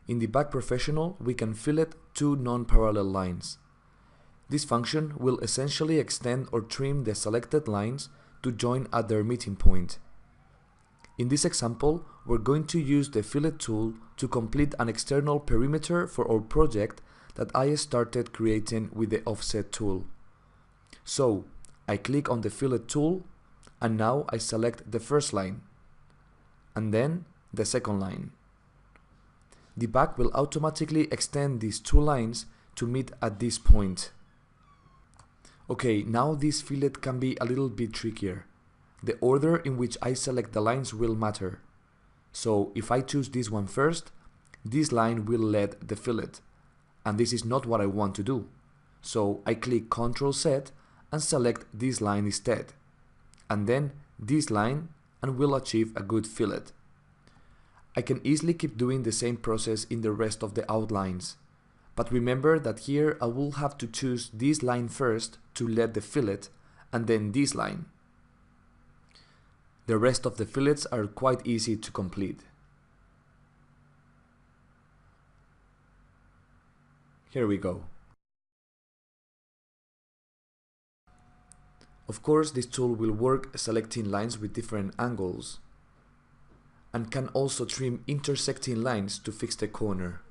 In Dibac Professional, we can fillet two non-parallel lines. This function will essentially extend or trim the selected lines to join at their meeting point. In this example, we're going to use the Fillet tool to complete an external perimeter for our project that I started creating with the Offset tool. So, I click on the Fillet tool, and now I select the first line, and then the second line. Dibac will automatically extend these two lines to meet at this point. Okay, now this fillet can be a little bit trickier. The order in which I select the lines will matter. So if I choose this one first, this line will lead the fillet, and this is not what I want to do. So I click Ctrl Z and select this line instead, and then this line, and we'll achieve a good fillet. I can easily keep doing the same process in the rest of the outlines. But remember that here I will have to choose this line first to lead the fillet, and then this line. The rest of the fillets are quite easy to complete. Here we go. Of course, this tool will work selecting lines with different angles, and can also trim intersecting lines to fix the corner.